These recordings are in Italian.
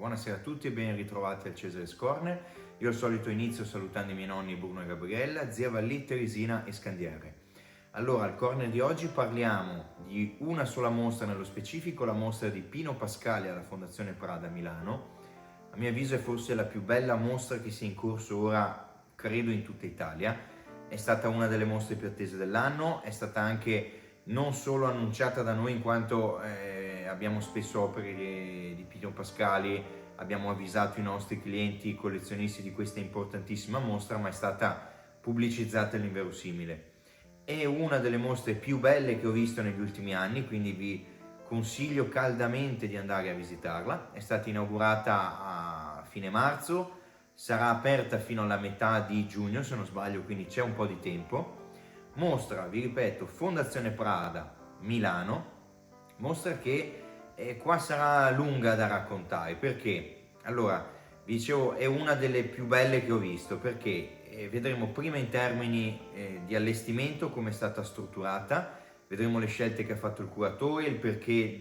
Buonasera a tutti e ben ritrovati al Cesare Corner. Io al solito inizio salutando i miei nonni Bruno e Gabriella, zia Valli, Teresina e Scandiere. Allora, al corner di oggi parliamo di una sola mostra nello specifico, la mostra di Pino Pascali alla Fondazione Prada a Milano. A mio avviso è forse la più bella mostra che sia in corso ora, credo, in tutta Italia. È stata una delle mostre più attese dell'anno, è stata anche non solo annunciata da noi in quanto abbiamo spesso opere di Pino Pascali, abbiamo avvisato i nostri clienti collezionisti di questa importantissima mostra, ma è stata pubblicizzata all'inverosimile. È una delle mostre più belle che ho visto negli ultimi anni, quindi vi consiglio caldamente di andare a visitarla. È stata inaugurata a fine marzo, sarà aperta fino alla metà di giugno se non sbaglio, quindi c'è un po' di tempo. Mostra, vi ripeto, Fondazione Prada, Milano, mostra che qua sarà lunga da raccontare, perché? Allora, vi dicevo, è una delle più belle che ho visto, perché vedremo prima in termini di allestimento come è stata strutturata, vedremo le scelte che ha fatto il curatore, il perché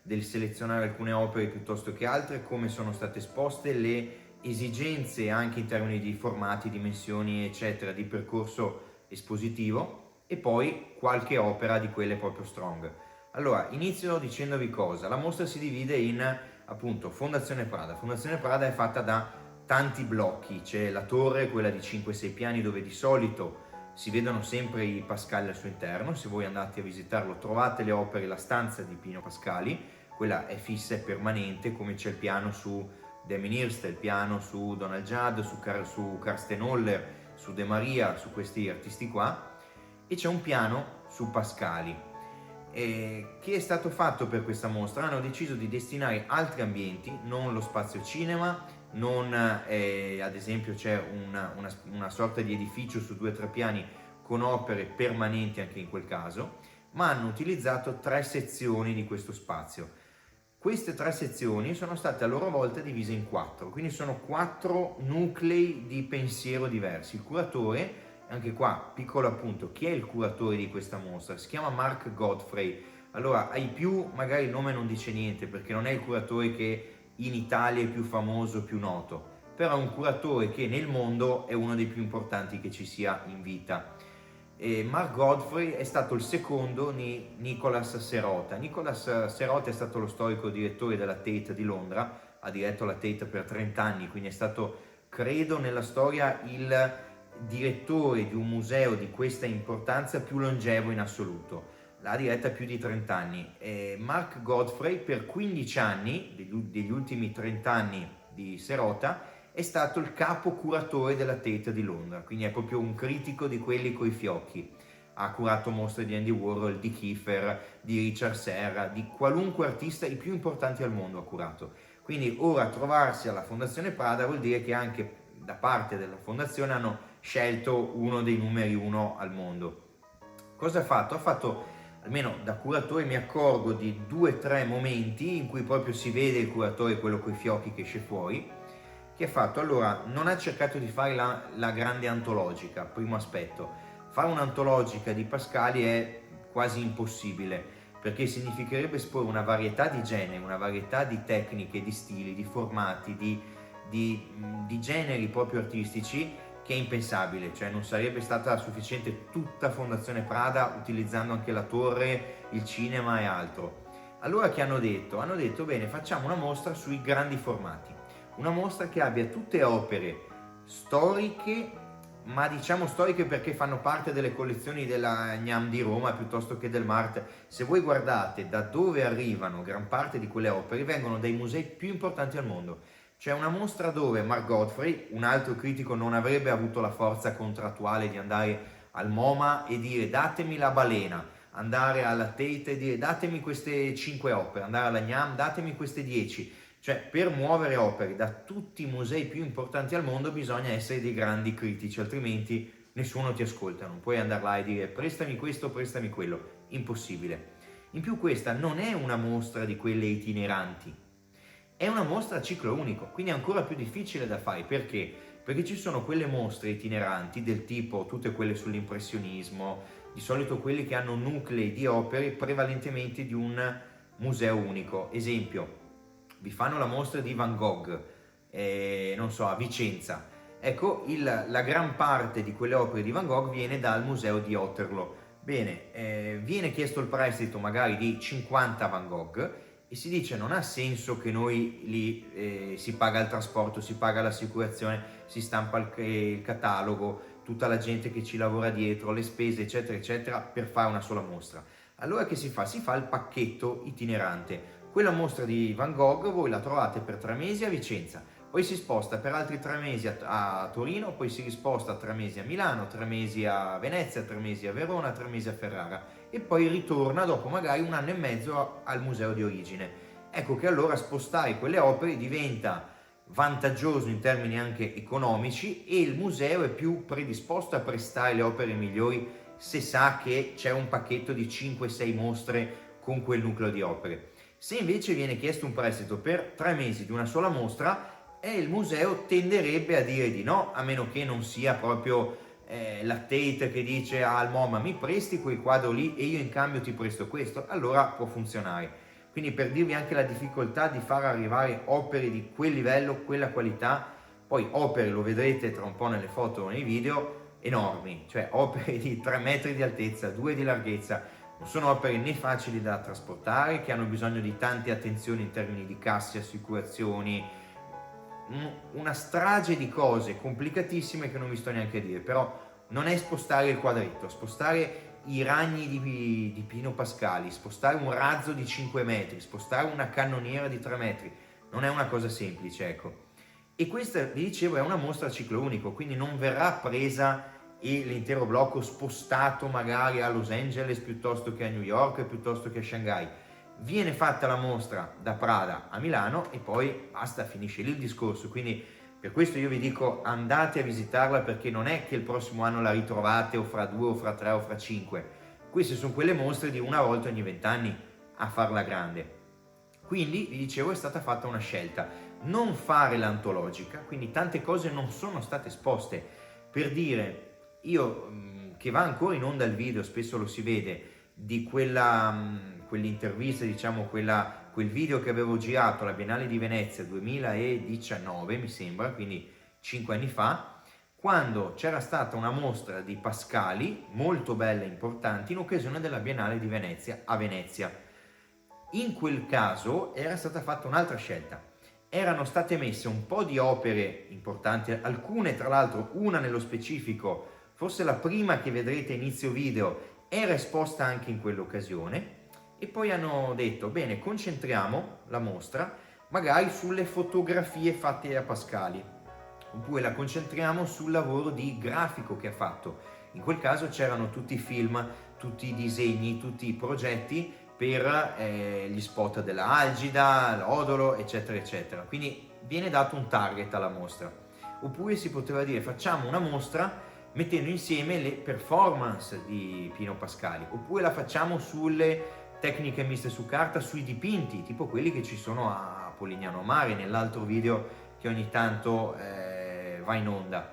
del selezionare alcune opere piuttosto che altre, come sono state esposte, le esigenze anche in termini di formati, dimensioni, eccetera, di percorso espositivo, e poi qualche opera di quelle proprio strong. Allora, inizio dicendovi cosa. La mostra si divide in, appunto, Fondazione Prada. Fondazione Prada è fatta da tanti blocchi. C'è la torre, quella di 5-6 piani, dove di solito si vedono sempre i Pascali al suo interno. Se voi andate a visitarlo trovate le opere, la stanza di Pino Pascali, quella è fissa e permanente, come c'è il piano su Damien Hirst, il piano su Donald Judd, su Karsten Holler, su De Maria, su questi artisti qua, e c'è un piano su Pascali. Che è stato fatto per questa mostra? Hanno deciso di destinare altri ambienti, non lo spazio cinema, non ad esempio c'è una sorta di edificio su 2-3 piani con opere permanenti anche in quel caso, ma hanno utilizzato 3 sezioni di questo spazio. Queste 3 sezioni sono state a loro volta divise in 4, quindi sono 4 nuclei di pensiero diversi. Il curatore, anche qua, piccolo appunto, chi è il curatore di questa mostra? Si chiama Mark Godfrey. Allora, ai più magari il nome non dice niente, perché non è il curatore che in Italia è più famoso, più noto, però è un curatore che nel mondo è uno dei più importanti che ci sia in vita. Mark Godfrey è stato il secondo di Nicholas Serota. Nicholas Serota è stato lo storico direttore della Tate di Londra, ha diretto la Tate per 30 anni, quindi è stato, credo, nella storia il direttore di un museo di questa importanza più longevo in assoluto. L'ha diretta più di 30 anni. Mark Godfrey per 15 anni, degli ultimi 30 anni di Serota, è stato il capo curatore della Tate di Londra, quindi è proprio un critico di quelli coi fiocchi. Ha curato mostre di Andy Warhol, di Kiefer, di Richard Serra, di qualunque artista, i più importanti al mondo ha curato. Quindi ora trovarsi alla Fondazione Prada vuol dire che anche da parte della fondazione hanno scelto uno dei numeri 1 al mondo. Cosa ha fatto? Ha fatto, almeno da curatore mi accorgo di 2-3 momenti in cui proprio si vede il curatore, quello coi fiocchi che esce fuori. Che ha fatto? Allora, non ha cercato di fare la grande antologica, primo aspetto. Fare un'antologica di Pascali è quasi impossibile, perché significherebbe esporre una varietà di generi, una varietà di tecniche, di stili, di formati, di generi proprio artistici, che è impensabile, cioè non sarebbe stata sufficiente tutta Fondazione Prada utilizzando anche la torre, il cinema e altro. Allora che hanno detto? Hanno detto bene, facciamo una mostra sui grandi formati, una mostra che abbia tutte opere storiche, ma diciamo storiche perché fanno parte delle collezioni della Gnam di Roma piuttosto che del Mart. Se voi guardate da dove arrivano gran parte di quelle opere, vengono dai musei più importanti al mondo. C'è una mostra dove Mark Godfrey, un altro critico, non avrebbe avuto la forza contrattuale di andare al MoMA e dire datemi la balena, andare alla Tate e dire datemi queste 5 opere, andare alla Gnam, datemi queste 10. Cioè, per muovere opere da tutti i musei più importanti al mondo bisogna essere dei grandi critici, altrimenti nessuno ti ascolta. Non puoi andare là e dire prestami questo, prestami quello. Impossibile. In più questa non è una mostra di quelle itineranti, è una mostra a ciclo unico, quindi è ancora più difficile da fare. Perché? Perché ci sono quelle mostre itineranti del tipo, tutte quelle sull'impressionismo, di solito quelli che hanno nuclei di opere prevalentemente di un museo unico. Esempio, vi fanno la mostra di Van Gogh, non so, a Vicenza. Ecco, la gran parte di quelle opere di Van Gogh viene dal museo di Otterlo. Bene, viene chiesto il prestito magari di 50 Van Gogh e si dice non ha senso che noi lì si paga il trasporto, si paga l'assicurazione, si stampa il catalogo, tutta la gente che ci lavora dietro, le spese eccetera eccetera per fare una sola mostra. Allora che si fa? Si fa il pacchetto itinerante. Quella mostra di Van Gogh voi la trovate per 3 mesi a Vicenza, poi si sposta per altri 3 mesi a Torino, poi si risposta 3 mesi a Milano, 3 mesi a Venezia, 3 mesi a Verona, 3 mesi a Ferrara e poi ritorna dopo magari 1 anno e mezzo al museo di origine. Ecco che allora spostare quelle opere diventa vantaggioso in termini anche economici e il museo è più predisposto a prestare le opere migliori se sa che c'è un pacchetto di 5-6 mostre con quel nucleo di opere. Se invece viene chiesto un prestito per 3 mesi di una sola mostra, il museo tenderebbe a dire di no, a meno che non sia proprio la Tate che dice al MoMA mi presti quel quadro lì e io in cambio ti presto questo, allora può funzionare. Quindi per dirvi anche la difficoltà di far arrivare opere di quel livello, quella qualità, poi opere, lo vedrete tra un po' nelle foto o nei video, enormi, cioè opere di 3 metri di altezza, 2 di larghezza, non sono opere né facili da trasportare, che hanno bisogno di tante attenzioni in termini di casse, assicurazioni, una strage di cose complicatissime che non vi sto neanche a dire, però non è spostare il quadretto, spostare i ragni di Pino Pascali, spostare un razzo di 5 metri, spostare una cannoniera di 3 metri, non è una cosa semplice, ecco. E questa, vi dicevo, è una mostra a ciclo unico, quindi non verrà presa e l'intero blocco spostato magari a Los Angeles piuttosto che a New York, piuttosto che a Shanghai. Viene fatta la mostra da Prada a Milano e poi basta, finisce lì il discorso. Quindi per questo io vi dico andate a visitarla, perché non è che il prossimo anno la ritrovate o fra 2 o fra 3 o fra 5. Queste sono quelle mostre di una volta ogni 20 anni a farla grande. Quindi vi dicevo è stata fatta una scelta, non fare l'antologica, quindi tante cose non sono state esposte. Per dire, io che va ancora in onda il video, spesso lo si vede, di quell'intervista, diciamo quel video che avevo girato alla Biennale di Venezia 2019 mi sembra, quindi 5 anni fa, quando c'era stata una mostra di Pascali molto bella e importante in occasione della Biennale di Venezia a Venezia. In quel caso era stata fatta un'altra scelta, erano state messe un po' di opere importanti, alcune tra l'altro, una nello specifico, forse la prima che vedrete inizio video, era esposta anche in quell'occasione, e poi hanno detto bene, concentriamo la mostra magari sulle fotografie fatte da Pascali, oppure la concentriamo sul lavoro di grafico che ha fatto. In quel caso c'erano tutti i film, tutti i disegni, tutti i progetti per gli spot della Algida, l'Odolo, eccetera eccetera. Quindi viene dato un target alla mostra. Oppure si poteva dire facciamo una mostra mettendo insieme le performance di Pino Pascali, oppure la facciamo sulle tecniche miste su carta, sui dipinti, tipo quelli che ci sono a Polignano a Mare, nell'altro video che ogni tanto va in onda.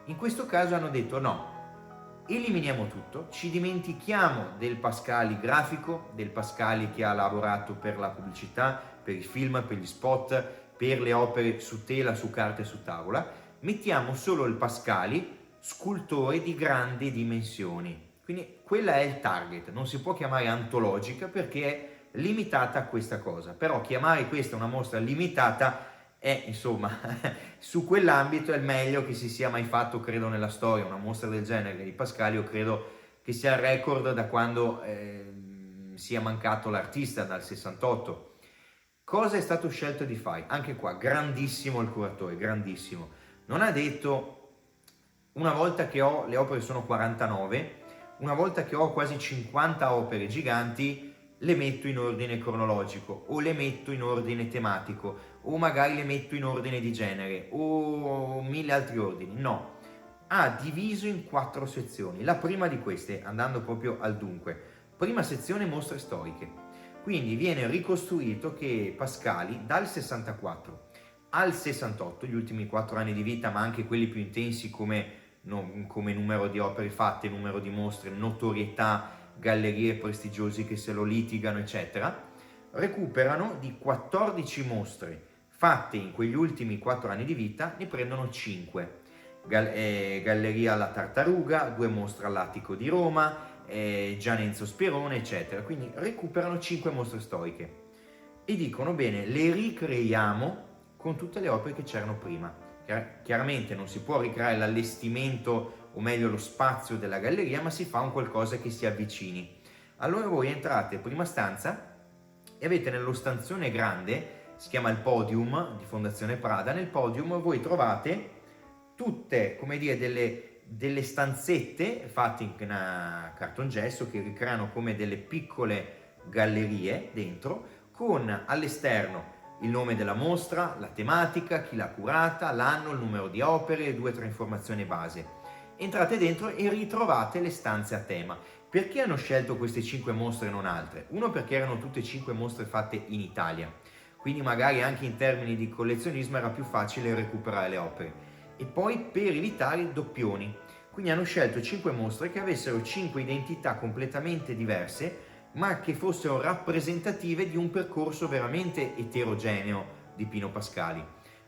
In questo caso hanno detto no, eliminiamo tutto, ci dimentichiamo del Pascali grafico, del Pascali che ha lavorato per la pubblicità, per i film, per gli spot, per le opere su tela, su carta e su tavola, mettiamo solo il Pascali scultore di grandi dimensioni. Quindi quella è il target, non si può chiamare antologica perché è limitata a questa cosa, però chiamare questa una mostra limitata è, insomma, su quell'ambito è il meglio che si sia mai fatto, credo, nella storia. Una mostra del genere di Pascali io credo che sia il record da quando sia mancato l'artista, dal 68. Cosa è stato scelto di fare? Anche qua, grandissimo il curatore, grandissimo. Non ha detto una volta che ho, le opere sono 49, una volta che ho quasi 50 opere giganti, le metto in ordine cronologico, o le metto in ordine tematico, o magari le metto in ordine di genere, o 1000 altri ordini. No, ha diviso in 4 sezioni. La prima di queste, andando proprio al dunque, prima sezione mostre storiche. Quindi viene ricostruito che Pascali dal 64 al 68, gli ultimi 4 anni di vita, ma anche quelli più intensi come numero di opere fatte, numero di mostre, notorietà, gallerie prestigiosi che se lo litigano, eccetera, recuperano di 14 mostre fatte in quegli ultimi 4 anni di vita, ne prendono 5. Galleria alla Tartaruga, 2 mostre all'Attico di Roma, Gianenzo Sperone, eccetera. Quindi recuperano 5 mostre storiche e dicono: bene, le ricreiamo con tutte le opere che c'erano prima. Chiaramente non si può ricreare l'allestimento, o meglio lo spazio della galleria, ma si fa un qualcosa che si avvicini. Allora voi entrate prima stanza e avete nello stanzione grande, si chiama il Podium di Fondazione Prada, nel Podium voi trovate tutte, come dire, delle stanzette fatte in cartongesso che ricreano come delle piccole gallerie dentro, con all'esterno il nome della mostra, la tematica, chi l'ha curata, l'anno, il numero di opere e 2 o 3 informazioni base. Entrate dentro e ritrovate le stanze a tema. Perché hanno scelto queste 5 mostre e non altre? Uno, perché erano tutte 5 mostre fatte in Italia, quindi magari anche in termini di collezionismo era più facile recuperare le opere. E poi per evitare doppioni. Quindi hanno scelto 5 mostre che avessero 5 identità completamente diverse, ma che fossero rappresentative di un percorso veramente eterogeneo di Pino Pascali.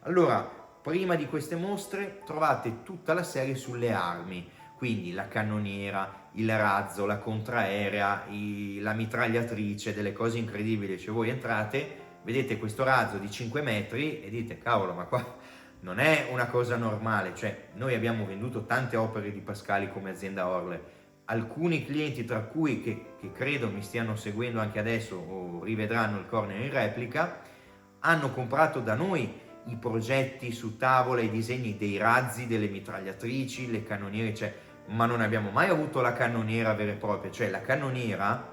Allora, prima di queste mostre trovate tutta la serie sulle armi, quindi la cannoniera, il razzo, la contraerea, la mitragliatrice, delle cose incredibili. Cioè voi entrate, vedete questo razzo di 5 metri e dite: cavolo, ma qua non è una cosa normale. Cioè, noi abbiamo venduto tante opere di Pascali come azienda Orle. Alcuni clienti, tra cui che credo mi stiano seguendo anche adesso o rivedranno il corner in replica, hanno comprato da noi i progetti su tavola, i disegni dei razzi, delle mitragliatrici, le cannoniere, cioè, ma non abbiamo mai avuto la cannoniera vera e propria. Cioè la cannoniera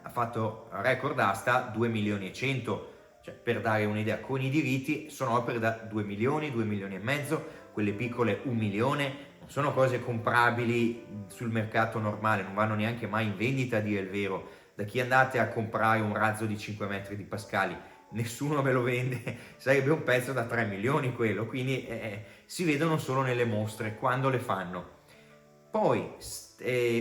ha fatto record asta 2 milioni e 100, cioè, per dare un'idea, con i diritti sono opere da 2 milioni, 2 milioni e mezzo, quelle piccole 1 milione, non sono cose comprabili sul mercato normale, non vanno neanche mai in vendita, a dire il vero. Da chi andate a comprare un razzo di 5 metri di Pascali? Nessuno ve lo vende, sarebbe un pezzo da 3 milioni quello, quindi si vedono solo nelle mostre quando le fanno. Poi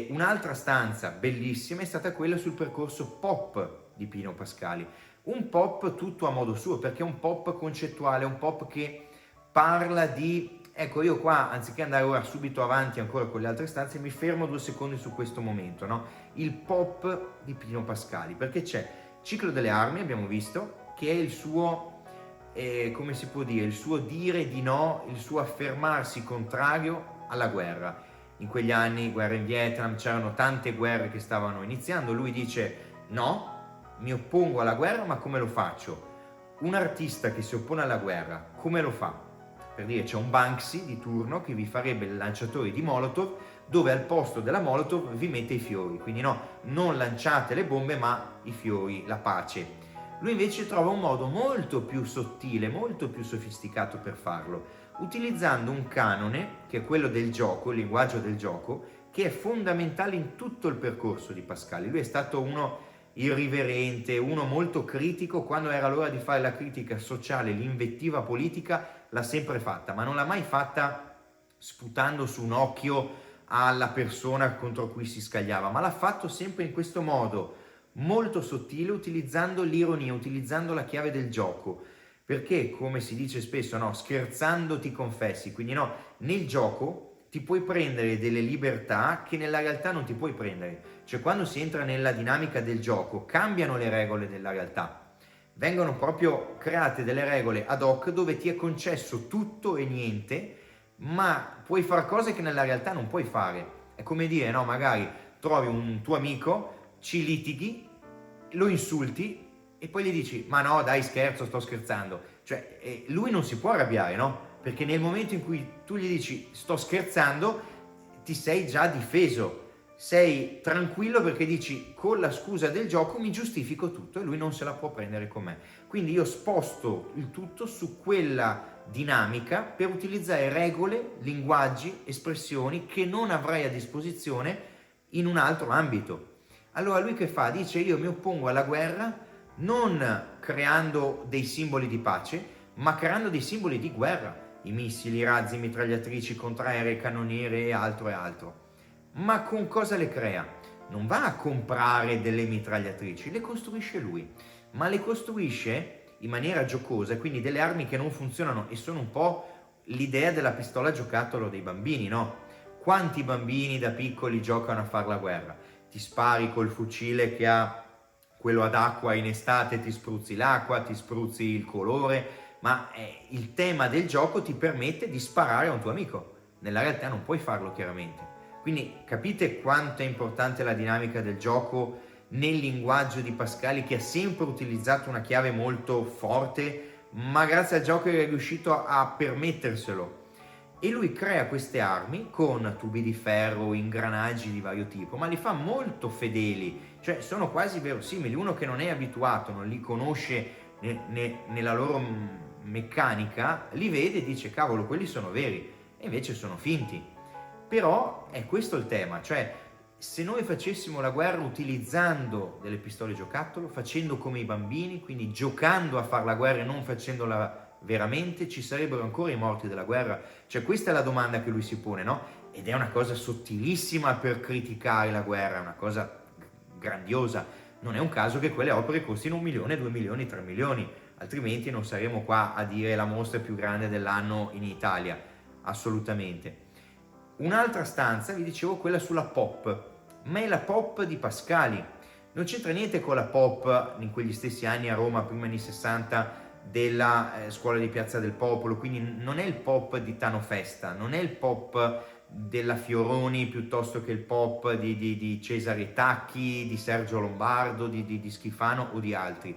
un'altra stanza bellissima è stata quella sul percorso pop di Pino Pascali, un pop tutto a modo suo, perché è un pop concettuale, un pop che parla di, ecco, io qua anziché andare ora subito avanti ancora con le altre stanze mi fermo 2 secondi su questo momento, no? Il pop di Pino Pascali, perché c'è Ciclo delle armi, abbiamo visto, che è il suo, come si può dire, il suo dire di no, il suo affermarsi contrario alla guerra. In quegli anni, guerra in Vietnam, c'erano tante guerre che stavano iniziando, lui dice: no, mi oppongo alla guerra, ma come lo faccio? Un artista che si oppone alla guerra, come lo fa? Per dire, c'è un Banksy di turno che vi farebbe il lanciatore di Molotov, dove al posto della Molotov vi mette i fiori, quindi no, non lanciate le bombe ma i fiori, la pace. Lui invece trova un modo molto più sottile, molto più sofisticato per farlo, utilizzando un canone, che è quello del gioco, il linguaggio del gioco, che è fondamentale in tutto il percorso di Pascali. Lui è stato uno irriverente, uno molto critico. Quando era l'ora di fare la critica sociale, l'invettiva politica, l'ha sempre fatta, ma non l'ha mai fatta sputando su un occhio alla persona contro cui si scagliava, ma l'ha fatto sempre in questo modo molto sottile, utilizzando l'ironia, utilizzando la chiave del gioco, perché, come si dice spesso, no, scherzando ti confessi, quindi no, nel gioco ti puoi prendere delle libertà che nella realtà non ti puoi prendere. Cioè, quando si entra nella dinamica del gioco, cambiano le regole della realtà, vengono proprio create delle regole ad hoc dove ti è concesso tutto e niente, ma puoi fare cose che nella realtà non puoi fare. È come dire, no, magari trovi un tuo amico, ci litighi, lo insulti e poi gli dici: ma no, dai, scherzo, sto scherzando. Cioè, lui non si può arrabbiare, no? Perché nel momento in cui tu gli dici sto scherzando, ti sei già difeso, sei tranquillo perché dici: con la scusa del gioco mi giustifico tutto, e lui non se la può prendere con me. Quindi io sposto il tutto su quella dinamica per utilizzare regole, linguaggi, espressioni che non avrai a disposizione in un altro ambito. Allora lui che fa? Dice: io mi oppongo alla guerra non creando dei simboli di pace, ma creando dei simboli di guerra, i missili, i razzi, i mitragliatrici, contraeree, cannoniere e altro e altro. Ma con cosa le crea? Non va a comprare delle mitragliatrici, le costruisce lui. ma le costruisce in maniera giocosa, quindi delle armi che non funzionano e sono un po' l'idea della pistola giocattolo dei bambini, no? Quanti bambini da piccoli giocano a fare la guerra? Ti spari col fucile che ha quello ad acqua in estate, ti spruzzi l'acqua, ti spruzzi il colore, ma il tema del gioco ti permette di sparare a un tuo amico. Nella realtà non puoi farlo chiaramente. Quindi capite quanto è importante la dinamica del gioco nel linguaggio di Pascali, che ha sempre utilizzato una chiave molto forte, ma grazie al gioco è riuscito a permetterselo. E lui crea queste armi con tubi di ferro, ingranaggi di vario tipo, ma li fa molto fedeli, cioè sono quasi verosimili. Uno che non è abituato, non li conosce nella loro meccanica, li vede e dice cavolo, quelli sono veri, e invece sono finti. Però è questo il tema, cioè se noi facessimo la guerra utilizzando delle pistole giocattolo, facendo come i bambini, quindi giocando a fare la guerra e non facendola veramente, ci sarebbero ancora i morti della guerra? Cioè questa è la domanda che lui si pone, no? Ed è una cosa sottilissima per criticare la guerra, è una cosa grandiosa. Non è un caso che quelle opere costino 1 milione, 2 milioni, 3 milioni, altrimenti non saremo qua a dire la mostra più grande dell'anno in Italia, assolutamente. Un'altra stanza, vi dicevo, quella sulla pop, ma è la pop di Pascali. Non c'entra niente con la pop in quegli stessi anni a Roma, prima anni 60, della scuola di Piazza del Popolo, quindi non è il pop di Tano Festa, non è il pop della Fioroni piuttosto che il pop di Cesare Tacchi, di Sergio Lombardo, di Schifano o di altri.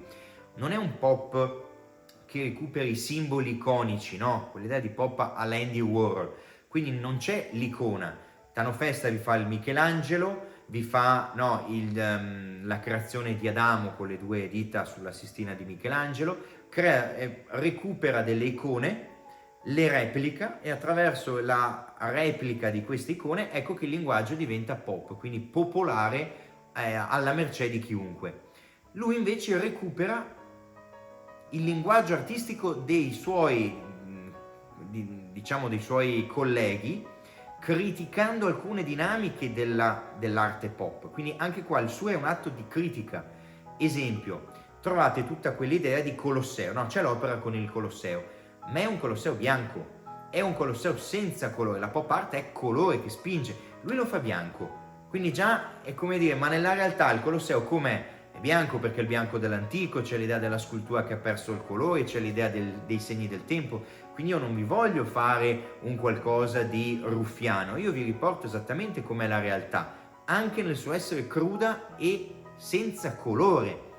Non è un pop che recuperi i simboli iconici, no? Quell'idea di pop all'Andy Warhol. Quindi non c'è l'icona. Tano Festa vi fa il Michelangelo, vi fa la creazione di Adamo con le 2 dita sulla Sistina di Michelangelo, recupera delle icone, le replica, e attraverso la replica di queste icone ecco che il linguaggio diventa pop, quindi popolare, alla mercé di chiunque. Lui invece recupera il linguaggio artistico dei suoi, dei suoi colleghi, criticando alcune dinamiche dell'arte pop. Quindi anche qua il suo è un atto di critica. Esempio, trovate tutta quell'idea di Colosseo, no? C'è l'opera con il Colosseo, ma è un Colosseo bianco, è un Colosseo senza colore. La pop art è colore che spinge, lui lo fa bianco, quindi già è come dire, ma nella realtà il Colosseo com'è? È bianco perché è il bianco dell'antico, c'è l'idea della scultura che ha perso il colore, c'è l'idea dei segni del tempo. Quindi io non vi voglio fare un qualcosa di ruffiano, io vi riporto esattamente com'è la realtà, anche nel suo essere cruda e senza colore.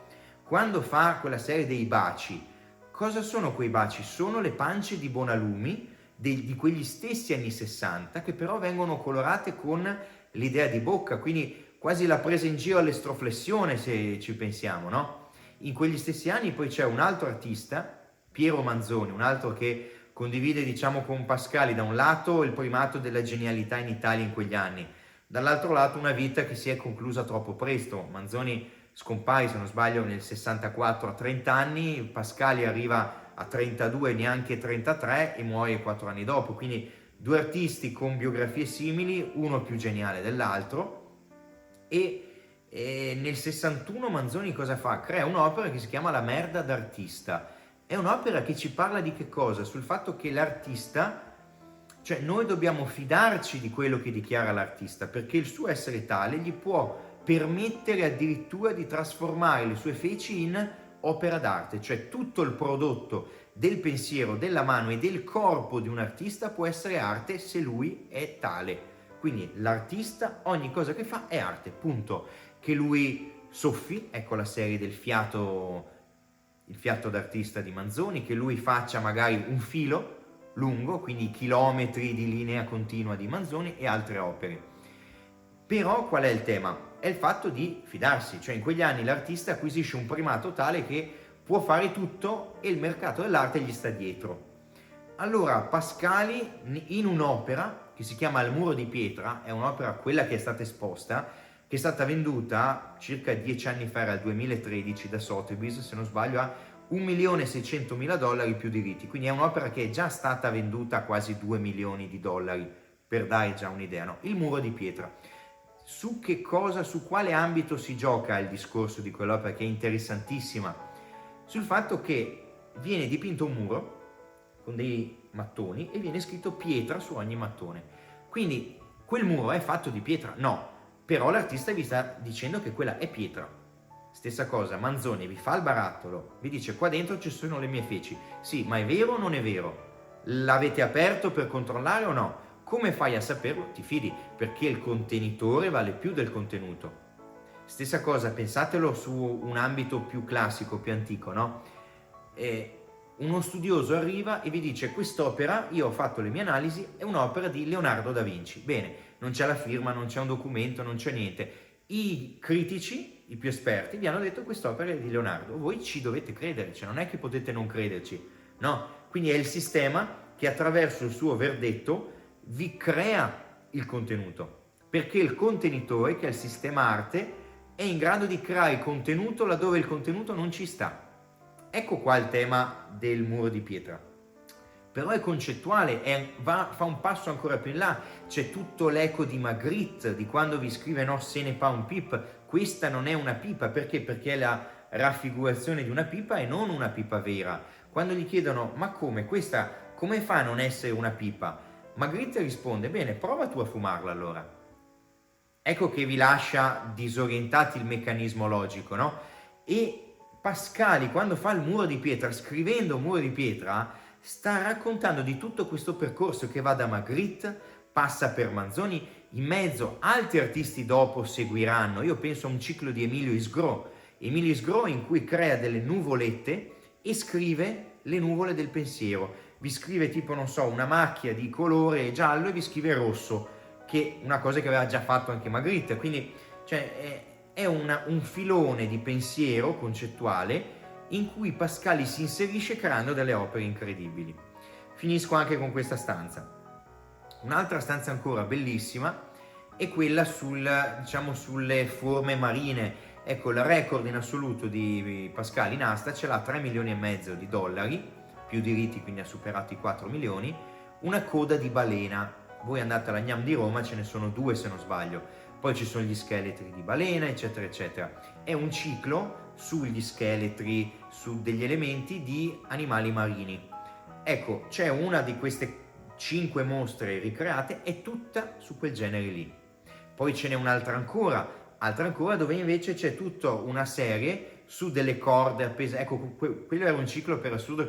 Quando fa quella serie dei baci, cosa sono quei baci? Sono le pance di Bonalumi di quegli stessi anni 60, che però vengono colorate con l'idea di bocca, quindi quasi la presa in giro all'estroflessione, se ci pensiamo, no? In quegli stessi anni poi c'è un altro artista, Piero Manzoni, un altro che condivide, diciamo, con Pascali da un lato il primato della genialità in Italia in quegli anni, dall'altro lato una vita che si è conclusa troppo presto. Manzoni scompare, se non sbaglio, nel 64 a 30 anni, Pascali arriva a 32, neanche 33, e muore 4 anni dopo. Quindi 2 artisti con biografie simili, uno più geniale dell'altro. E nel 61 Manzoni cosa fa? Crea un'opera che si chiama La merda d'artista. È un'opera che ci parla di che cosa? Sul fatto che l'artista, cioè noi dobbiamo fidarci di quello che dichiara l'artista, perché il suo essere tale gli può permettere addirittura di trasformare le sue feci in opera d'arte, cioè tutto il prodotto del pensiero, della mano e del corpo di un artista può essere arte se lui è tale. Quindi l'artista, ogni cosa che fa è arte, punto. Che lui soffi, ecco la serie del fiato, il fiato d'artista di Manzoni, che lui faccia magari un filo lungo, quindi chilometri di linea continua di Manzoni e altre opere. Però qual è il tema? È il fatto di fidarsi, cioè in quegli anni l'artista acquisisce un primato tale che può fare tutto e il mercato dell'arte gli sta dietro. Allora Pascali, in un'opera che si chiama Il muro di pietra, è un'opera, quella che è stata esposta, che è stata venduta circa 10 anni fa, era il 2013, da Sotheby's, se non sbaglio, a $1.600.000 più diritti. Quindi è un'opera che è già stata venduta a quasi $2 milioni, per dare già un'idea, no? Il muro di pietra. Su che cosa, su quale ambito si gioca il discorso di quell'opera, che è interessantissima? sul fatto che viene dipinto un muro con dei mattoni e viene scritto pietra su ogni mattone. Quindi quel muro è fatto di pietra? No, però l'artista vi sta dicendo che quella è pietra. Stessa cosa, Manzoni vi fa il barattolo, vi dice qua dentro ci sono le mie feci. Sì, ma è vero o non è vero? L'avete aperto per controllare o no? Come fai a saperlo? Ti fidi, perché il contenitore vale più del contenuto. Stessa cosa, pensatelo su un ambito più classico, più antico, no? Uno studioso arriva e vi dice quest'opera, io ho fatto le mie analisi, è un'opera di Leonardo da Vinci. Bene, non c'è la firma, non c'è un documento, non c'è niente. I critici, i più esperti, vi hanno detto che quest'opera è di Leonardo. Voi ci dovete credere, cioè non è che potete non crederci. No, quindi è il sistema che attraverso il suo verdetto vi crea il contenuto. Perché il contenitore, che è il sistema arte, è in grado di creare contenuto laddove il contenuto non ci sta. Ecco qua il tema del muro di pietra. Però è concettuale, fa un passo ancora più in là. C'è tutto l'eco di Magritte, di quando vi scrive no, ce n'est pas une pipe. Questa non è una pipa, perché? Perché è la raffigurazione di una pipa e non una pipa vera. Quando gli chiedono ma come, questa come fa a non essere una pipa? Magritte risponde, bene, prova tu a fumarla allora. Ecco che vi lascia disorientati il meccanismo logico, no? E Pascali, quando fa il muro di pietra, scrivendo muro di pietra, sta raccontando di tutto questo percorso che va da Magritte, passa per Manzoni, in mezzo altri artisti dopo seguiranno. Io penso a un ciclo di Emilio Isgros in cui crea delle nuvolette e scrive le nuvole del pensiero. Vi scrive tipo, non so, una macchia di colore giallo e vi scrive rosso, che è una cosa che aveva già fatto anche Magritte. Quindi è un filone di pensiero concettuale in cui Pascali si inserisce creando delle opere incredibili. Finisco anche con questa stanza. Un'altra stanza ancora bellissima è quella sulle forme marine. Ecco, il record in assoluto di Pascali in asta ce l'ha 3,5 milioni di dollari, più diritti, quindi ha superato i 4 milioni, una coda di balena. Voi andate alla Gnam di Roma, ce ne sono 2 se non sbaglio. Poi ci sono gli scheletri di balena, eccetera, eccetera. È un ciclo sugli scheletri, su degli elementi di animali marini. Ecco, c'è una di queste 5 mostre ricreate, è tutta su quel genere lì. Poi ce n'è un'altra ancora dove invece c'è tutta una serie su delle corde appese. Ecco, quello era un ciclo per assurdo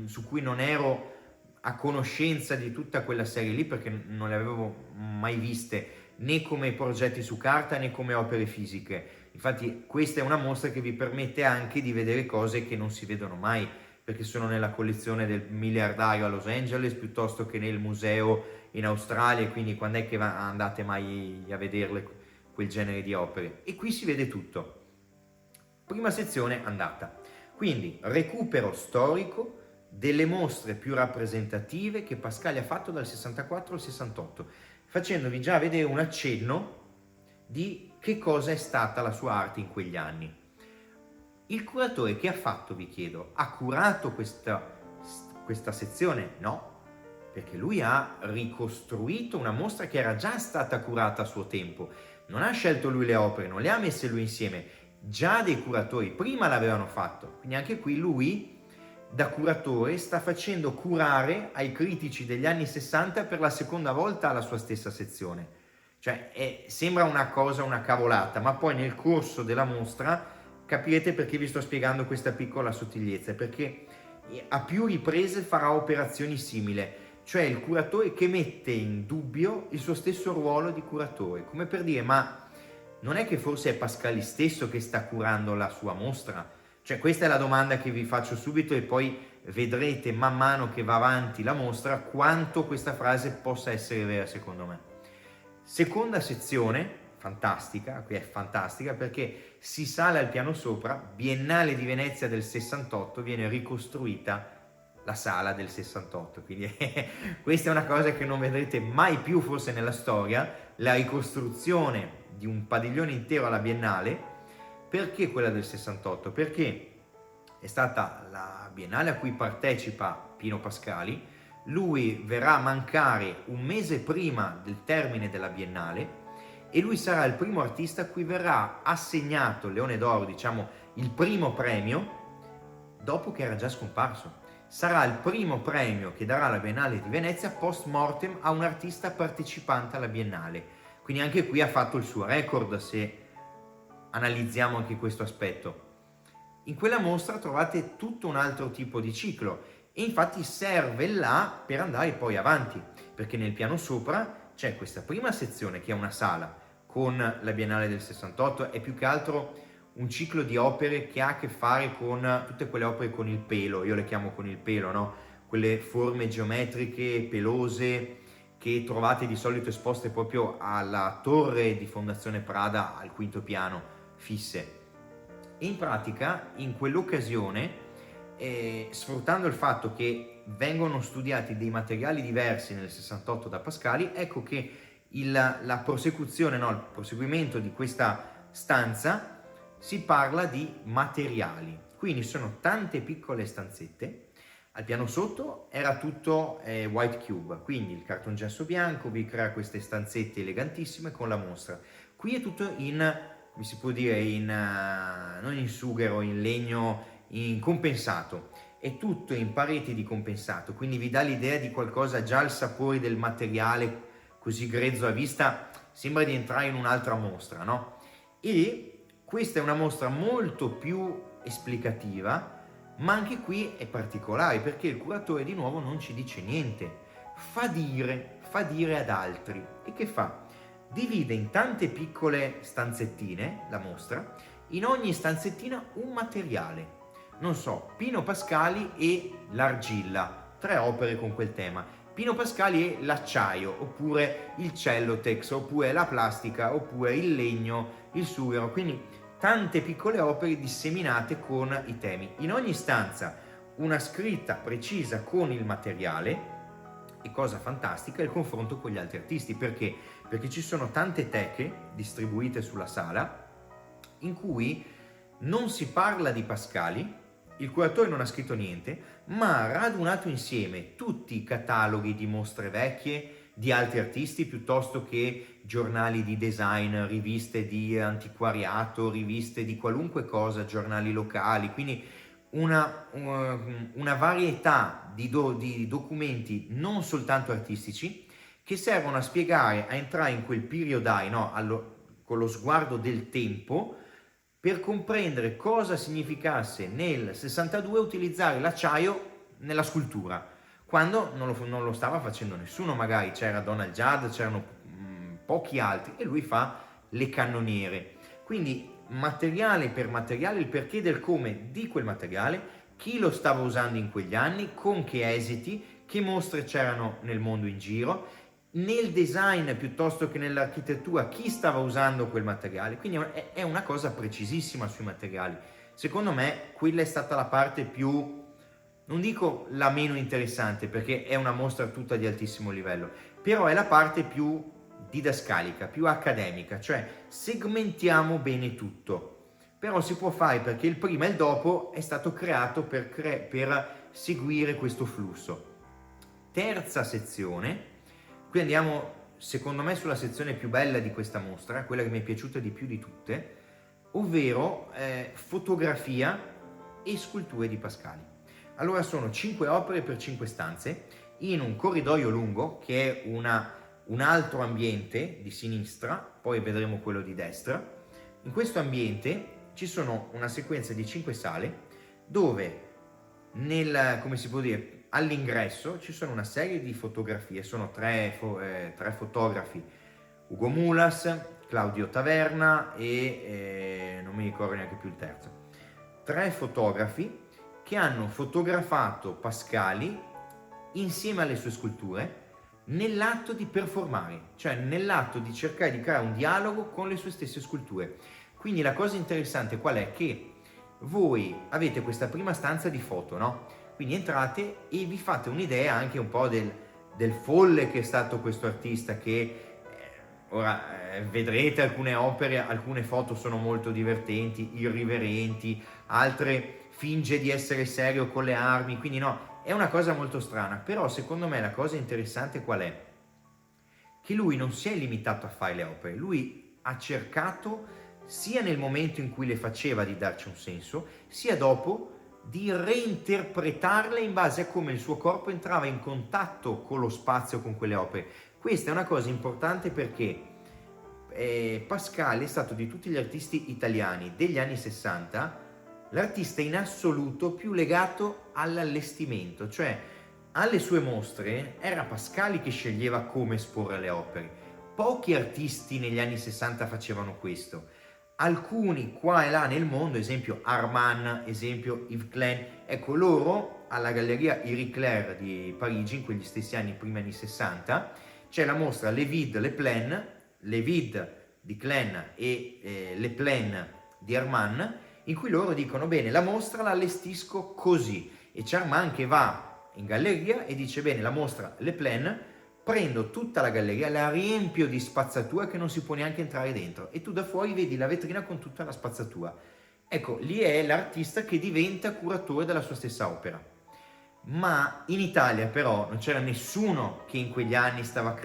su cui non ero a conoscenza di tutta quella serie lì, perché non le avevo mai viste né come progetti su carta né come opere fisiche. Infatti questa è una mostra che vi permette anche di vedere cose che non si vedono mai, perché sono nella collezione del miliardario a Los Angeles piuttosto che nel museo in Australia, quindi quando è che andate mai a vederle quel genere di opere? E qui si vede tutto. Prima sezione andata. Quindi recupero storico delle mostre più rappresentative che Pascali ha fatto dal 64 al 68, facendovi già vedere un accenno di che cosa è stata la sua arte in quegli anni. Il curatore che ha fatto, vi chiedo, ha curato questa sezione? No, perché lui ha ricostruito una mostra che era già stata curata a suo tempo. Non ha scelto lui le opere, non le ha messe lui insieme, già dei curatori prima l'avevano fatto. Quindi anche qui lui, da curatore, sta facendo curare ai critici degli anni 60 per la seconda volta la sua stessa sezione. Cioè sembra una cavolata, ma poi nel corso della mostra capirete perché vi sto spiegando questa piccola sottigliezza, perché a più riprese farà operazioni simili, cioè il curatore che mette in dubbio il suo stesso ruolo di curatore, come per dire, ma non è che forse è Pascali stesso che sta curando la sua mostra? Cioè questa è la domanda che vi faccio subito e poi vedrete man mano che va avanti la mostra quanto questa frase possa essere vera secondo me. Seconda sezione, fantastica, qui è fantastica perché si sale al piano sopra, Biennale di Venezia del 68, viene ricostruita la sala del 68, quindi questa è una cosa che non vedrete mai più forse nella storia, la ricostruzione di un padiglione intero alla Biennale. Perché quella del 68? Perché è stata la Biennale a cui partecipa Pino Pascali, lui verrà a mancare un mese prima del termine della Biennale e lui sarà il primo artista a cui verrà assegnato il Leone d'Oro, diciamo il primo premio, dopo che era già scomparso. Sarà il primo premio che darà la Biennale di Venezia post mortem a un artista partecipante alla Biennale. Quindi anche qui ha fatto il suo record, se analizziamo anche questo aspetto. In quella mostra trovate tutto un altro tipo di ciclo e infatti serve là per andare poi avanti, perché nel piano sopra c'è questa prima sezione che è una sala con la Biennale del 68, è più che altro un ciclo di opere che ha a che fare con tutte quelle opere con il pelo, io le chiamo con il pelo, no? Quelle forme geometriche, pelose, che trovate di solito esposte proprio alla torre di Fondazione Prada al quinto piano, fisse. E in pratica, in quell'occasione, sfruttando il fatto che vengono studiati dei materiali diversi nel 68 da Pascali, ecco che la prosecuzione, no, il proseguimento di questa stanza si parla di materiali, quindi sono tante piccole stanzette. Al piano sotto era tutto white cube, quindi il cartongesso bianco vi crea queste stanzette elegantissime con la mostra. Qui è tutto in, come si può dire, non in sughero, in legno, in compensato. È tutto in pareti di compensato, quindi vi dà l'idea di qualcosa, già il sapore del materiale così grezzo a vista, sembra di entrare in un'altra mostra, no? E questa è una mostra molto più esplicativa, ma anche qui è particolare perché il curatore di nuovo non ci dice niente, fa dire ad altri. E che fa? Divide in tante piccole stanzettine la mostra, in ogni stanzettina un materiale. Non so, Pino Pascali e l'argilla, 3 opere con quel tema. Pino Pascali è l'acciaio, oppure il cellotex, oppure la plastica, oppure il legno, il sughero, quindi tante piccole opere disseminate con i temi. In ogni stanza una scritta precisa con il materiale e, cosa fantastica, il confronto con gli altri artisti. Perché? Perché ci sono tante teche distribuite sulla sala in cui non si parla di Pascali, il curatore non ha scritto niente, ma ha radunato insieme tutti i cataloghi di mostre vecchie di altri artisti, piuttosto che giornali di design, riviste di antiquariato, riviste di qualunque cosa, giornali locali, quindi una varietà di documenti non soltanto artistici che servono a spiegare, a entrare in quel period eye, no? Con lo sguardo del tempo, per comprendere cosa significasse nel 62 utilizzare l'acciaio nella scultura, quando non lo stava facendo nessuno, magari c'era Donald Judd, c'erano pochi altri, e lui fa le cannoniere. Quindi materiale per materiale, il perché del come di quel materiale, chi lo stava usando in quegli anni, con che esiti, che mostre c'erano nel mondo in giro, nel design piuttosto che nell'architettura, chi stava usando quel materiale. Quindi è una cosa precisissima sui materiali. Secondo me quella è stata la parte più, non dico la meno interessante, perché è una mostra tutta di altissimo livello, però è la parte più didascalica, più accademica, cioè segmentiamo bene tutto. Però si può fare perché il prima e il dopo è stato creato per seguire questo flusso. Terza sezione. Qui andiamo, secondo me, sulla sezione più bella di questa mostra, quella che mi è piaciuta di più di tutte, ovvero fotografia e sculture di Pascali. Allora sono 5 opere per 5 stanze in un corridoio lungo che è un altro ambiente di sinistra, poi vedremo quello di destra. In questo ambiente ci sono una sequenza di 5 sale dove come si può dire, all'ingresso ci sono una serie di fotografie, sono tre fotografi, Ugo Mulas, Claudio Taverna e non mi ricordo neanche più il terzo. 3 fotografi che hanno fotografato Pascali insieme alle sue sculture nell'atto di performare, cioè nell'atto di cercare di creare un dialogo con le sue stesse sculture. Quindi la cosa interessante qual è? Che voi avete questa prima stanza di foto, no? Quindi entrate e vi fate un'idea anche un po' del folle che è stato questo artista, che ora vedrete alcune opere, alcune foto sono molto divertenti, irriverenti, altre finge di essere serio con le armi, quindi no, è una cosa molto strana. Però secondo me la cosa interessante qual è? Che lui non si è limitato a fare le opere, lui ha cercato sia nel momento in cui le faceva di darci un senso, sia dopo di reinterpretarle in base a come il suo corpo entrava in contatto con lo spazio, con quelle opere. Questa è una cosa importante perché Pascal è stato, di tutti gli artisti italiani degli anni 60, l'artista in assoluto più legato all'allestimento, cioè alle sue mostre era Pascali che sceglieva come esporre le opere. Pochi artisti negli anni 60 facevano questo. Alcuni qua e là nel mondo, esempio Armand, esempio Yves Klein, ecco, loro alla Galleria Éric Clair di Parigi, in quegli stessi anni, primi anni 60, c'è la mostra Les Vides, Les Pleins, Les Vides di Klein e Les Pleins di Armand, in cui loro dicono: bene, la mostra la allestisco così, e c'è Armand che va in galleria e dice: bene, la mostra Les Pleins, prendo tutta la galleria, la riempio di spazzatura che non si può neanche entrare dentro, e tu da fuori vedi la vetrina con tutta la spazzatura. Ecco, lì è l'artista che diventa curatore della sua stessa opera. Ma in Italia però non c'era nessuno che in quegli anni stava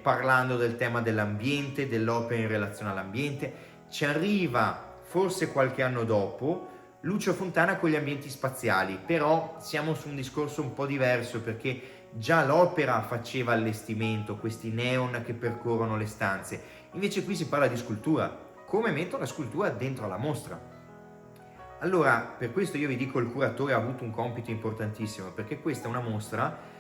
parlando del tema dell'ambiente, dell'opera in relazione all'ambiente. Ci arriva forse qualche anno dopo Lucio Fontana con gli ambienti spaziali, però siamo su un discorso un po' diverso, perché già l'opera faceva allestimento, questi neon che percorrono le stanze. Invece qui si parla di scultura, come metto la scultura dentro la mostra. Allora, per questo io vi dico, il curatore ha avuto un compito importantissimo, perché questa è una mostra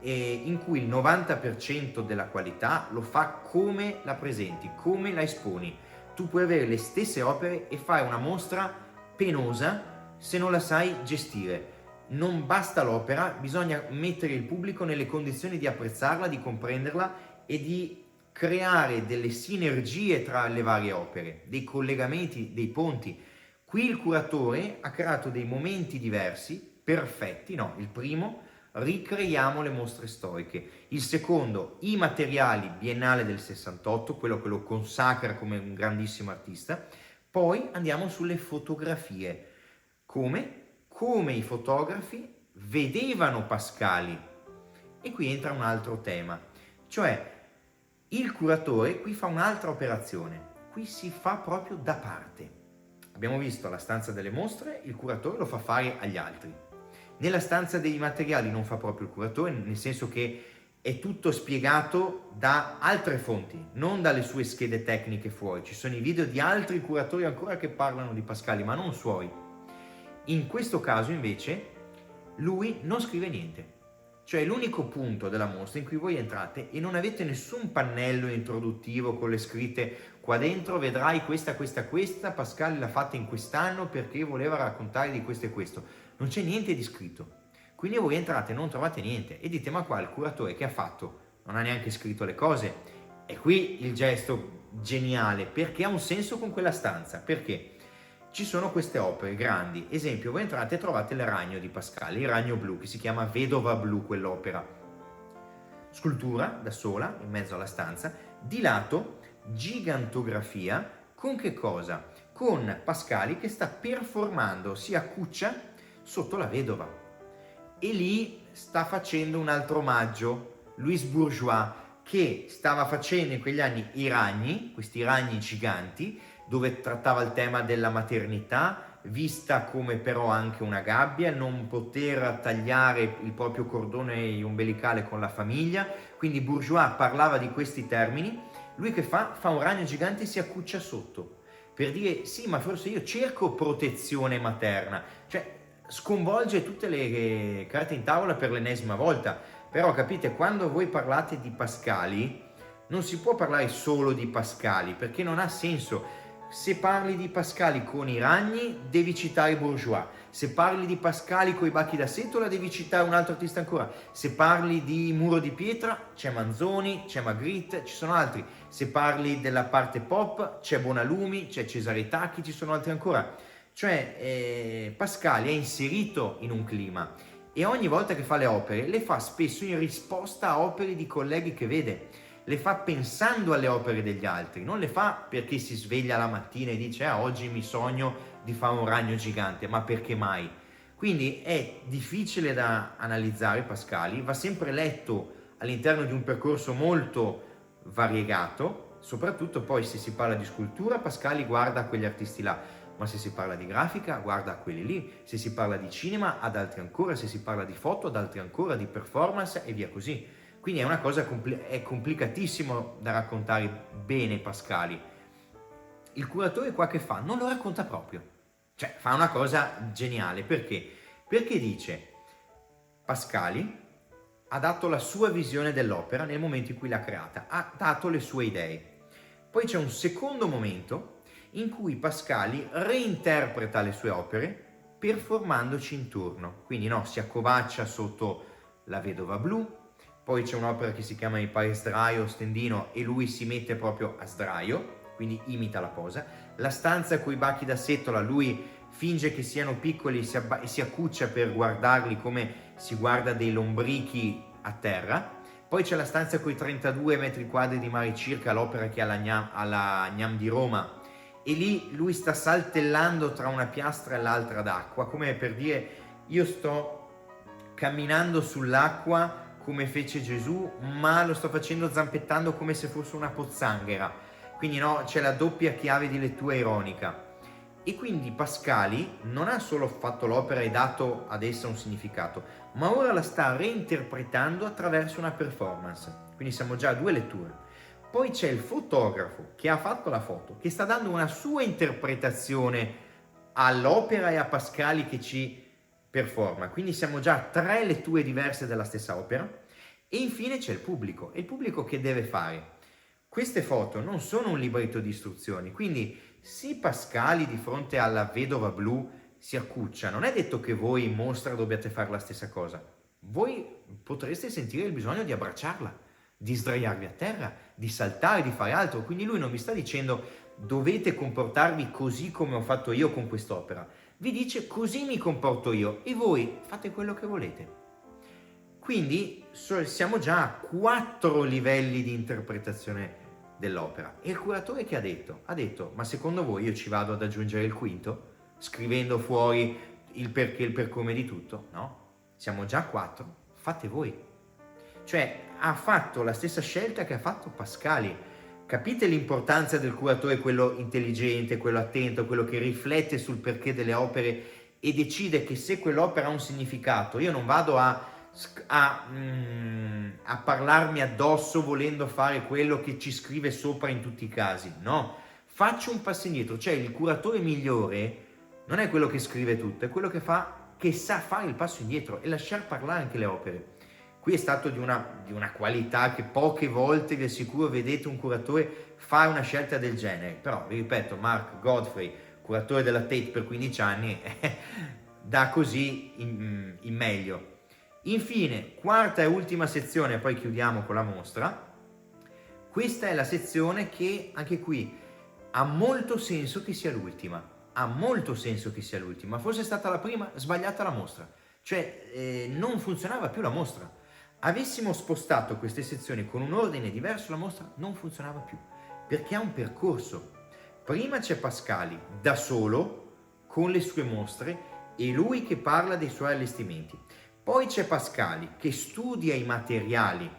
in cui il 90% della qualità lo fa come la presenti, come la esponi. Tu puoi avere le stesse opere e fare una mostra penosa se non la sai gestire. Non basta l'opera, bisogna mettere il pubblico nelle condizioni di apprezzarla, di comprenderla e di creare delle sinergie tra le varie opere, dei collegamenti, dei ponti. Qui il curatore ha creato dei momenti diversi, perfetti, no? Il primo, ricreiamo le mostre storiche. Il secondo, i materiali, Biennale del 68, quello che lo consacra come un grandissimo artista. Poi andiamo sulle fotografie. Come i fotografi vedevano Pascali. E qui entra un altro tema, cioè il curatore qui fa un'altra operazione, qui si fa proprio da parte. Abbiamo visto la stanza delle mostre, il curatore lo fa fare agli altri. Nella stanza dei materiali non fa proprio il curatore, nel senso che è tutto spiegato da altre fonti, non dalle sue schede tecniche fuori. Ci sono i video di altri curatori ancora che parlano di Pascali, ma non suoi. In questo caso invece lui non scrive niente, cioè l'unico punto della mostra in cui voi entrate e non avete nessun pannello introduttivo con le scritte: qua dentro vedrai questa, Pascali l'ha fatta in quest'anno perché voleva raccontare di questo e questo. Non c'è niente di scritto, quindi voi entrate e non trovate niente e dite: ma qua il curatore che ha fatto non ha neanche scritto le cose. E qui il gesto geniale, perché ha un senso con quella stanza, perché ci sono queste opere grandi. Esempio, voi entrate e trovate il ragno di Pascali, il ragno blu, che si chiama Vedova Blu, quell'opera. Scultura da sola in mezzo alla stanza, di lato gigantografia, con che cosa? Con Pascali che sta performando, si accuccia sotto la vedova, e lì sta facendo un altro omaggio Louis Bourgeois, che stava facendo in quegli anni i ragni, questi ragni giganti, dove trattava il tema della maternità, vista come però anche una gabbia, non poter tagliare il proprio cordone ombelicale con la famiglia. Quindi Bourgeois parlava di questi termini. Lui che fa? Fa un ragno gigante e si accuccia sotto, per dire: sì, ma forse io cerco protezione materna. Cioè sconvolge tutte le carte in tavola per l'ennesima volta. Però capite, quando voi parlate di Pascali non si può parlare solo di Pascali, perché non ha senso. Se parli di Pascali con i ragni devi citare Bourgeois, se parli di Pascali con i bacchi da setola devi citare un altro artista ancora, se parli di Muro di Pietra c'è Manzoni, c'è Magritte, ci sono altri, se parli della parte pop c'è Bonalumi, c'è Cesare Tacchi, ci sono altri ancora. Cioè Pascali è inserito in un clima e ogni volta che fa le opere le fa spesso in risposta a opere di colleghi che vede, le fa pensando alle opere degli altri, non le fa perché si sveglia la mattina e dice: oggi mi sogno di fare un ragno gigante, ma perché mai? Quindi è difficile da analizzare Pascali, va sempre letto all'interno di un percorso molto variegato, soprattutto poi se si parla di scultura Pascali guarda quegli artisti là. ma se si parla di grafica, guarda a quelli lì, se si parla di cinema, ad altri ancora, se si parla di foto, ad altri ancora, di performance e via così. Quindi è una cosa è complicatissimo da raccontare bene Pascali. Il curatore qua che fa? Non lo racconta proprio. Cioè, fa una cosa geniale. Perché? Perché dice, Pascali ha dato la sua visione dell'opera nel momento in cui l'ha creata, ha dato le sue idee. Poi c'è un secondo momento in cui Pascali reinterpreta le sue opere performandoci intorno. Quindi no, si accovaccia sotto La Vedova Blu, poi c'è un'opera che si chiama Il Paese Sdraio stendino e lui si mette proprio a sdraio, quindi imita la posa. La stanza con i bachi da settola, lui finge che siano piccoli e si accuccia per guardarli come si guarda dei lombrichi a terra. Poi c'è la stanza con i 32 metri quadri di mare circa, l'opera che ha alla Gnam di Roma, e lì lui sta saltellando tra una piastra e l'altra d'acqua, come per dire io sto camminando sull'acqua come fece Gesù, ma lo sto facendo zampettando come se fosse una pozzanghera. Quindi no, c'è la doppia chiave di lettura ironica. E quindi Pascali non ha solo fatto l'opera e dato ad essa un significato, ma ora la sta reinterpretando attraverso una performance. Quindi siamo già a 2 letture. Poi c'è il fotografo che ha fatto la foto, che sta dando una sua interpretazione all'opera e a Pascali che ci performa. Quindi siamo già a 3 letture diverse della stessa opera. E infine c'è il pubblico. E il pubblico che deve fare? Queste foto non sono un libretto di istruzioni, quindi se Pascali di fronte alla Vedova Blu si accuccia, non è detto che voi in mostra dobbiate fare la stessa cosa. Voi potreste sentire il bisogno di abbracciarla, di sdraiarvi a terra, di saltare, di fare altro. Quindi lui non vi sta dicendo dovete comportarvi così come ho fatto io con quest'opera. Vi dice così mi comporto io e voi fate quello che volete. Quindi siamo già a 4 livelli di interpretazione dell'opera. E il curatore che ha detto? Ha detto, ma secondo voi io ci vado ad aggiungere il quinto? Scrivendo fuori il perché, il per come di tutto? No, siamo già a 4, fate voi. Cioè ha fatto la stessa scelta che ha fatto Pascali. Capite l'importanza del curatore, quello intelligente, quello attento, quello che riflette sul perché delle opere e decide che se quell'opera ha un significato, io non vado a parlarmi addosso volendo fare quello che ci scrive sopra in tutti i casi. No, faccio un passo indietro. Cioè il curatore migliore non è quello che scrive tutto, è quello che sa fare il passo indietro e lasciar parlare anche le opere. Qui è stato di una qualità che poche volte vi assicuro vedete un curatore fare una scelta del genere. Però vi ripeto, Mark Godfrey, curatore della Tate per 15 anni, dà così in meglio. Infine, quarta e ultima sezione, poi chiudiamo con la mostra. Questa è la sezione che, anche qui, ha molto senso che sia l'ultima. Ha molto senso che sia l'ultima. Fosse stata la prima, sbagliata la mostra. Cioè, non funzionava più la mostra. Avessimo spostato queste sezioni con un ordine diverso, la mostra non funzionava più. Perché ha un percorso. Prima c'è Pascali, da solo, con le sue mostre, e lui che parla dei suoi allestimenti. Poi c'è Pascali che studia i materiali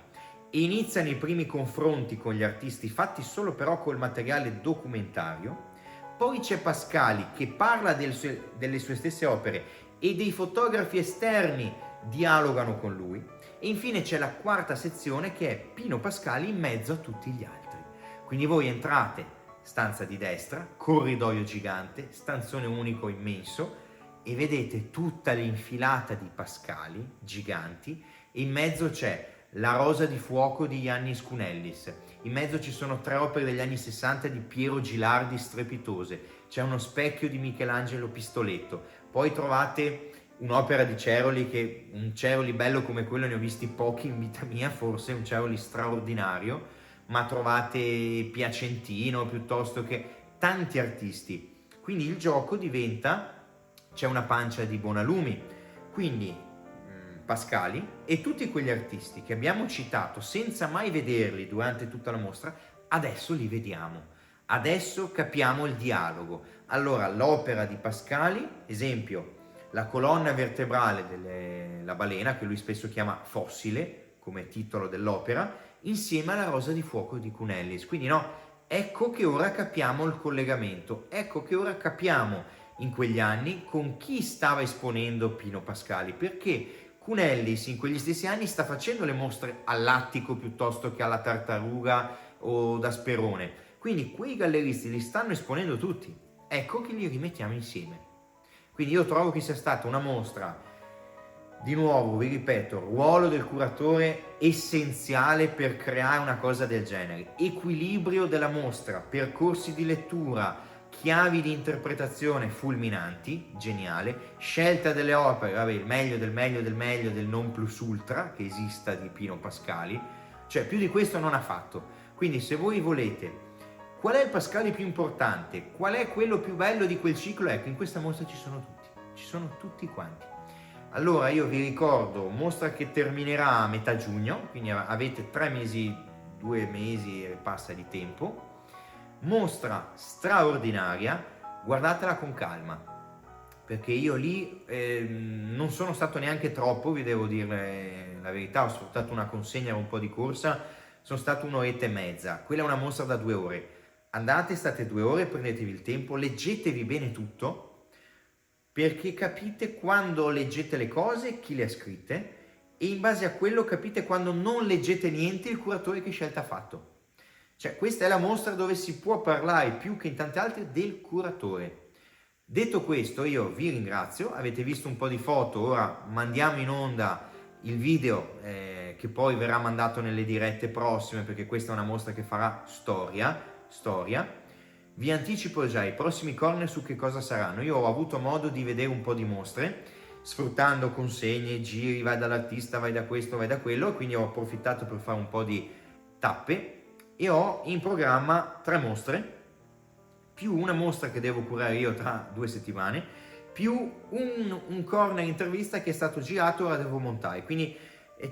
e iniziano i primi confronti con gli artisti fatti solo però col materiale documentario. Poi c'è Pascali che parla delle sue stesse opere e dei fotografi esterni dialogano con lui. E infine c'è la quarta sezione che è Pino Pascali in mezzo a tutti gli altri. Quindi voi entrate, stanza di destra, corridoio gigante, stanzone unico immenso, e vedete tutta l'infilata di Pascali giganti e in mezzo c'è La Rosa di Fuoco di Iannis Kounellis, in mezzo ci sono 3 opere degli anni 60 di Piero Gilardi strepitose, c'è uno specchio di Michelangelo Pistoletto, poi trovate un'opera di Ceroli che un Ceroli bello come quello ne ho visti pochi in vita mia, forse un Ceroli straordinario, ma trovate Piacentino piuttosto che tanti artisti. Quindi il gioco diventa, c'è una pancia di Bonalumi, quindi Pascali e tutti quegli artisti che abbiamo citato senza mai vederli durante tutta la mostra, adesso li vediamo, adesso capiamo il dialogo. Allora l'opera di Pascali, esempio, la colonna vertebrale della balena, che lui spesso chiama fossile come titolo dell'opera, insieme alla Rosa di Fuoco di Kounellis. Quindi no, Ecco che ora capiamo il collegamento, ecco che ora capiamo in quegli anni con chi stava esponendo Pino Pascali, perché Cunellis in quegli stessi anni sta facendo le mostre all'Attico piuttosto che alla Tartaruga o da Sperone, quindi quei galleristi li stanno esponendo tutti, ecco che li rimettiamo insieme. Quindi io trovo che sia stata una mostra, di nuovo vi ripeto, ruolo del curatore essenziale per creare una cosa del genere, equilibrio della mostra, percorsi di lettura, chiavi di interpretazione fulminanti, geniale, scelta delle opere, vabbè, il meglio del meglio del meglio del non plus ultra che esista di Pino Pascali, cioè più di questo non ha fatto. Quindi se voi volete, qual è il Pascali più importante, qual è quello più bello di quel ciclo, ecco, in questa mostra ci sono tutti quanti. Allora io vi ricordo, mostra che terminerà a metà giugno, quindi avete 3 mesi, 2 mesi e passa di tempo, mostra straordinaria, guardatela con calma, perché io lì non sono stato neanche troppo, vi devo dire la verità, ho sfruttato una consegna, un po' di corsa, sono stato 1 oretta e mezza, quella è una mostra da 2 ore, andate, state 2 ore, prendetevi il tempo, leggetevi bene tutto, perché capite quando leggete le cose chi le ha scritte e in base a quello capite quando non leggete niente il curatore che scelta ha fatto. Cioè questa è la mostra dove si può parlare più che in tante altre del curatore. Detto questo io vi ringrazio, avete visto un po' di foto, ora mandiamo in onda il video che poi verrà mandato nelle dirette prossime perché questa è una mostra che farà storia. Vi anticipo già i prossimi corner su che cosa saranno. Io ho avuto modo di vedere un po' di mostre, sfruttando consegne, giri, vai dall'artista, vai da questo, vai da quello, quindi ho approfittato per fare un po' di tappe e ho in programma 3 mostre, più una mostra che devo curare io tra 2 settimane, più un corner intervista che è stato girato e ora devo montare. Quindi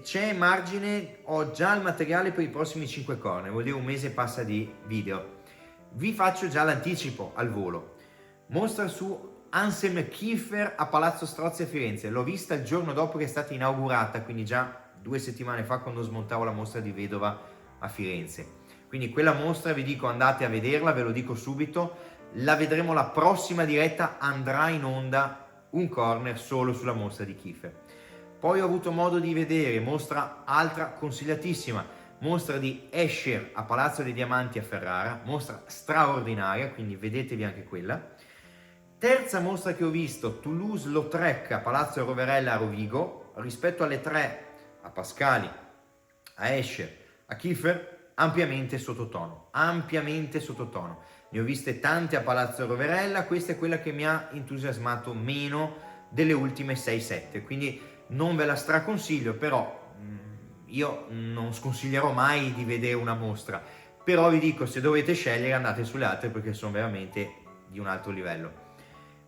c'è margine, ho già il materiale per i prossimi 5 corner, vuol dire 1 mese e passa di video. Vi faccio già l'anticipo al volo. Mostra su Anselm Kiefer a Palazzo Strozzi a Firenze. L'ho vista il giorno dopo che è stata inaugurata, quindi già 2 settimane fa quando smontavo la mostra di Vedova a Firenze. Quindi quella mostra vi dico andate a vederla, ve lo dico subito. La vedremo la prossima diretta, andrà in onda un corner solo sulla mostra di Kiefer. Poi ho avuto modo di vedere mostra altra consigliatissima, mostra di Escher a Palazzo dei Diamanti a Ferrara, mostra straordinaria, quindi vedetevi anche quella. Terza mostra che ho visto, Toulouse-Lautrec a Palazzo Roverella a Rovigo, rispetto alle 3 a Pascali, a Escher, a Kiefer, ampiamente sottotono. Ne ho viste tante a Palazzo Roverella, questa è quella che mi ha entusiasmato meno delle ultime 6-7, quindi non ve la straconsiglio, però io non sconsiglierò mai di vedere una mostra, però vi dico, se dovete scegliere andate sulle altre perché sono veramente di un altro livello.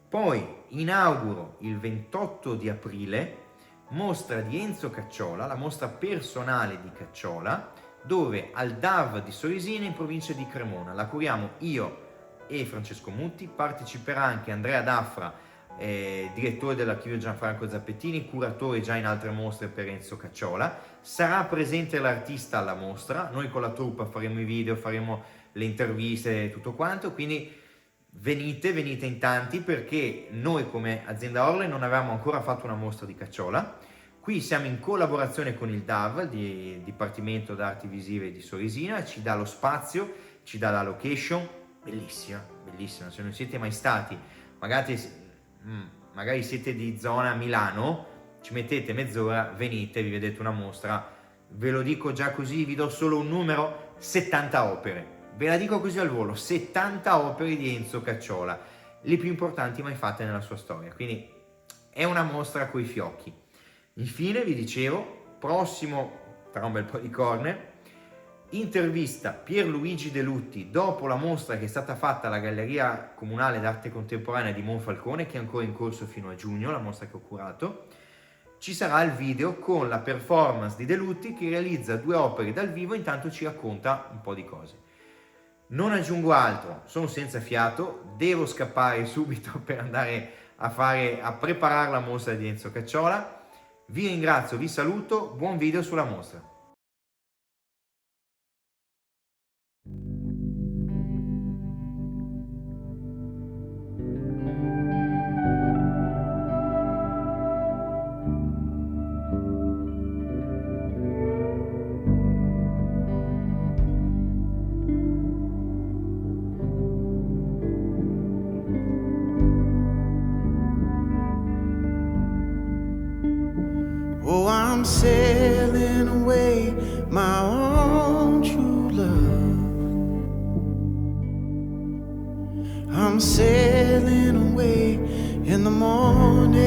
Poi inauguro il 28 di aprile mostra di Enzo Cacciola, la mostra personale di Cacciola, dove al DAV di Sorisina in provincia di Cremona. La curiamo io e Francesco Mutti, parteciperà anche Andrea Daffra, direttore dell'archivio Gianfranco Zappettini, curatore già in altre mostre per Enzo Cacciola. Sarà presente l'artista alla mostra, noi con la troupe faremo i video, faremo le interviste e tutto quanto, quindi venite in tanti perché noi come azienda Orle non avevamo ancora fatto una mostra di Cacciola. Qui siamo in collaborazione con il DAV, di Dipartimento d'Arti Visive di Sorisina, ci dà lo spazio, ci dà la location, bellissima, se non siete mai stati, magari siete di zona Milano, ci mettete mezz'ora, venite, vi vedete una mostra, ve lo dico già così, vi do solo un numero, 70 opere, ve la dico così al volo, 70 opere di Enzo Cacciola, le più importanti mai fatte nella sua storia, quindi è una mostra coi fiocchi. Infine vi dicevo, prossimo, tra un bel po' di corner, intervista Pierluigi De Lutti dopo la mostra che è stata fatta alla Galleria Comunale d'Arte Contemporanea di Monfalcone, che è ancora in corso fino a giugno, la mostra che ho curato. Ci sarà il video con la performance di De Lutti che realizza 2 opere dal vivo, intanto ci racconta un po' di cose. Non aggiungo altro, sono senza fiato, devo scappare subito per andare a preparare la mostra di Enzo Cacciola. Vi ringrazio, vi saluto, buon video sulla mostra. I'm sailing away, my own true love. I'm sailing away in the morning.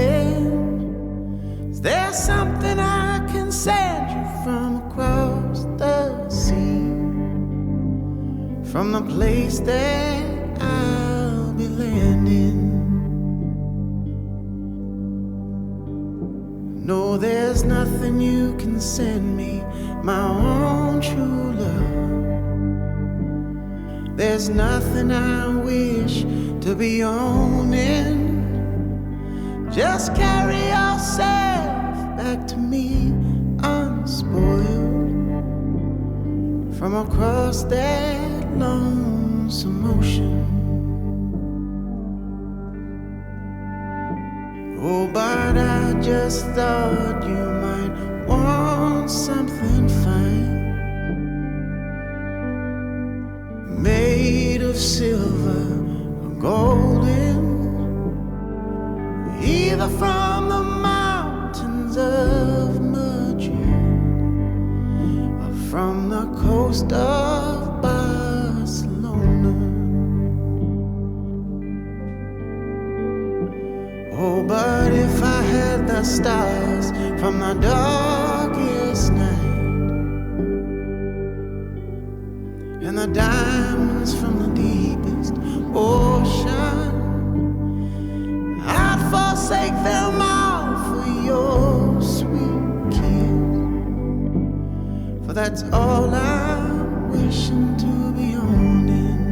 Is there something I can send you from across the sea? From the place that I'll be landing. No, there's nothing you can send me, my own true love. There's nothing I wish to be owning. Just carry yourself back to me unspoiled from across that lonesome ocean. Oh, but I just thought you might want something fine, made of silver or golden, either from the mountains of Madrid or from the coast of Barcelona. Oh, but if I had the stars from the darkest night and the diamonds from the deepest ocean, I'd forsake them all for your sweet kiss. For that's all I'm wishing to be owning.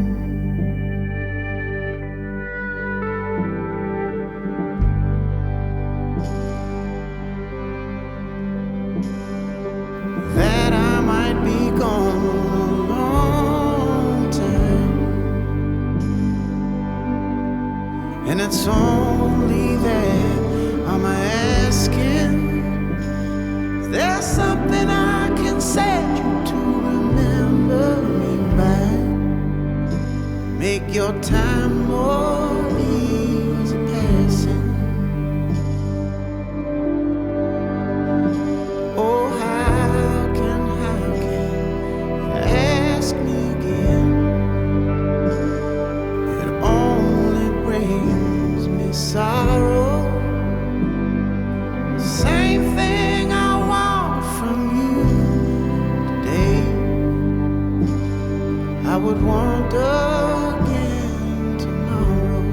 That I might be gone a long time, and it's only that I'm asking, is there something I can send you to remember me by? Make your time more easy passing. Oh, how can you ask me again? It only brings me sorrow. Same thing I want from you today, I would want again tomorrow.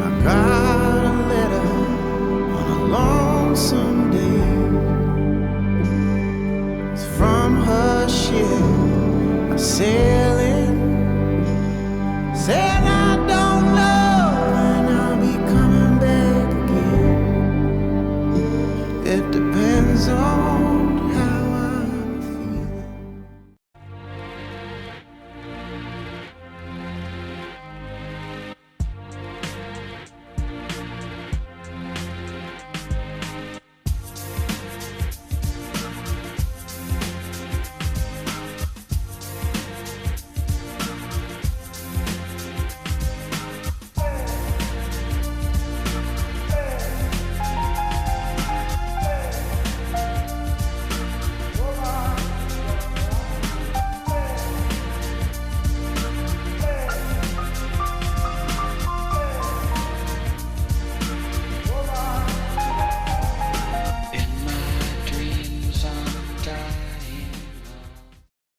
I got a letter on a lonesome